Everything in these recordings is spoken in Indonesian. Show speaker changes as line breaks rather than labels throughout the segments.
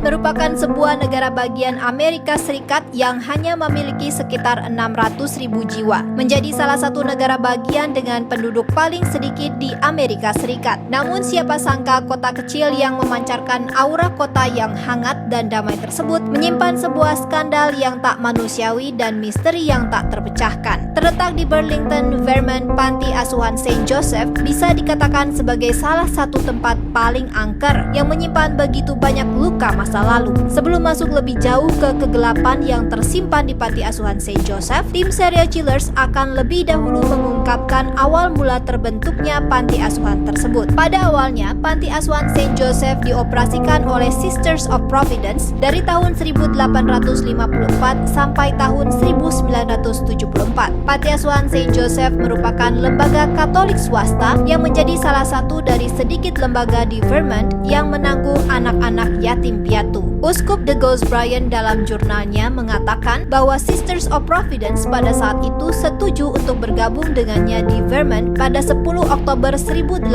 merupakan sebuah negara bagian Amerika Serikat yang hanya memiliki sekitar 600.000 jiwa, menjadi salah satu negara bagian dengan penduduk paling sedikit di Amerika Serikat. Namun siapa sangka kota kecil yang memancarkan aura kota yang hangat dan damai tersebut menyimpan sebuah skandal yang tak manusiawi dan misteri yang tak terpecahkan. Terletak di Burlington, Vermont, panti asuhan Saint Joseph bisa dikatakan sebagai salah satu tempat paling angker yang menyimpan begitu banyak luka masa lalu. Sebelum masuk lebih jauh ke kegelapan yang tersimpan di panti asuhan Saint Joseph, tim serial killers akan lebih dahulu mengungkapkan awal mula terbentuknya panti asuhan tersebut. Pada awalnya, panti asuhan Saint Joseph dioperasikan oleh Sisters of Providence dari tahun 1854 sampai tahun 1974. Panti asuhan Saint Joseph merupakan lembaga Katolik swasta yang menjadi salah satu dari sedikit lembaga di Vermont yang menanggung anak-anak yatim piatu. Uskup De Gaulle Bryan dalam jurnalnya mengatakan bahwa Sisters of Providence pada saat itu setuju untuk bergabung dengannya di Vermont pada 10 Oktober 1854.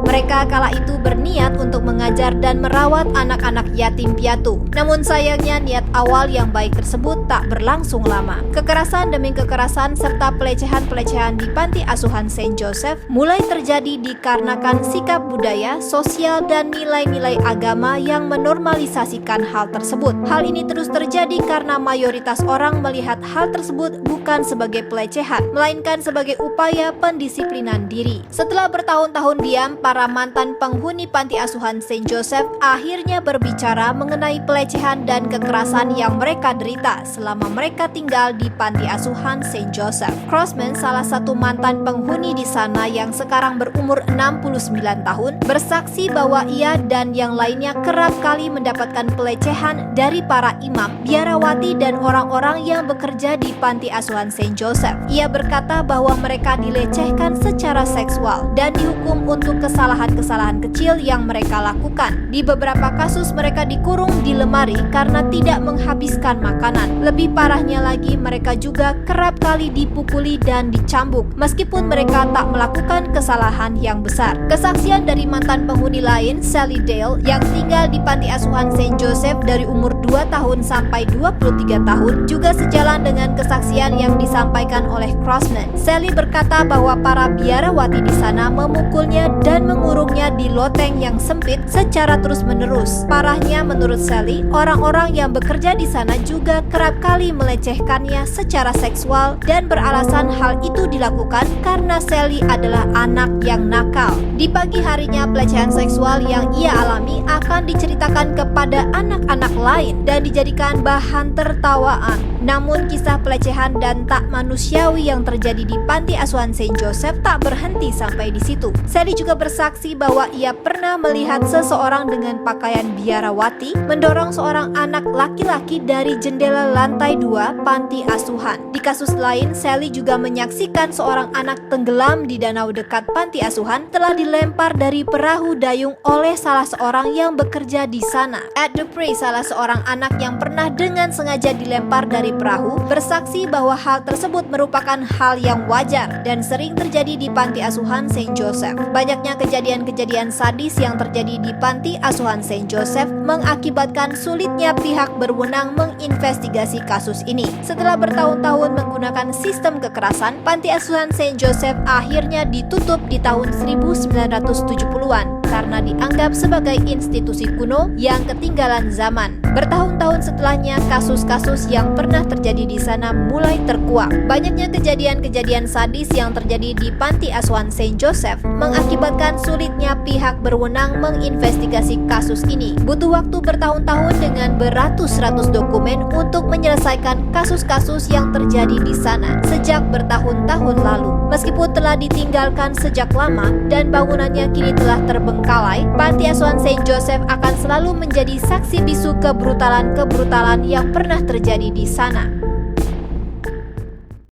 Mereka kala itu berniat untuk mengajar dan merawat anak-anak yatim piatu. Namun sayangnya niat awal yang baik tersebut tak berlangsung lama. Kekerasan demi kekerasan serta pelecehan-pelecehan di panti asuhan Saint Joseph mulai terjadi dikarenakan sikap budaya, sosial, dan nilai-nilai agama yang menormalisasikan hal tersebut. Hal ini terus terjadi karena mayoritas orang melihat hal tersebut bukan sebagai pelecehan, melainkan sebagai upaya pendisiplinan diri. Setelah bertahun-tahun diam, para mantan penghuni panti asuhan Saint Joseph akhirnya berbicara mengenai pelecehan dan kekerasan yang mereka derita selama mereka tinggal di panti asuhan Saint Joseph. Crossman, salah satu mantan penghuni di sana yang sekarang berumur 69 tahun, bersaksi bahwa ia dan yang lainnya kerap kali mendapatkan pelecehan dari para imam, biarawati, dan orang-orang yang bekerja di panti asuhan Saint Joseph. Ia berkata bahwa mereka dilecehkan secara seksual dan dihukum untuk kesalahan-kesalahan kecil yang mereka lakukan. Di beberapa kasus mereka dikurung di lemari karena tidak menghabiskan makanan. Lebih parahnya lagi, mereka juga kerap kali dipukuli dan dicambuk meskipun mereka tak melakukan kesalahan yang besar. Kesaksian dari mantan penghuni lain, Sally Dale, yang tinggal di panti asuhan Saint Joseph dari umur 2 tahun sampai 23 tahun, juga sejalan dengan kesaksian yang disampaikan oleh Crossman. Sally berkata bahwa para biarawati di sana memukulnya dan mengurungnya di loteng yang sempit secara terus-menerus. Parahnya, menurut Sally, orang-orang yang bekerja di sana juga kerap kali melecehkannya secara seksual dan beralasan hal itu dilakukan karena Sally adalah anak yang nakal. Di pagi harinya, pelecehan seksual yang ia alami akan diceritakan kepada anak-anak lain dan dijadikan bahan tertawaan. Namun kisah pelecehan dan tak manusiawi yang terjadi di panti asuhan Saint Joseph tak berhenti sampai di situ. Sally juga bersaksi bahwa ia pernah melihat seseorang dengan pakaian biarawati mendorong seorang anak laki-laki dari jendela lantai 2 panti asuhan. Di kasus lain, Sally juga menyaksikan seorang anak tenggelam di danau dekat panti asuhan telah dilempar dari perahu dayung oleh salah seorang yang bekerja di sana. Ed Dupree, salah seorang anak yang pernah dengan sengaja dilempar dari perahu, bersaksi bahwa hal tersebut merupakan hal yang wajar dan sering terjadi di panti asuhan Saint Joseph. Banyaknya kejadian-kejadian sadis yang terjadi di panti asuhan Saint Joseph mengakibatkan sulitnya pihak berwenang menginvestigasi kasus ini. Setelah bertahun-tahun menggunakan sistem kekerasan, panti asuhan Saint Joseph akhirnya ditutup di tahun 1970-an karena dianggap sebagai institusi kuno yang ketinggalan zaman. Bertahun-tahun setelahnya, kasus-kasus yang pernah terjadi di sana mulai terkuak. Banyaknya kejadian-kejadian sadis yang terjadi di panti asuhan Saint Joseph mengakibatkan sulitnya pihak berwenang menginvestigasi kasus ini. Butuh waktu bertahun-tahun dengan beratus-ratus dokumen untuk menyelesaikan kasus-kasus yang terjadi di sana sejak bertahun-tahun lalu. Meskipun telah ditinggalkan sejak lama dan bangunannya kini telah terbengkalai, panti asuhan Saint Joseph akan selalu menjadi saksi bisu kebrutalan-kebrutalan yang pernah terjadi di sana.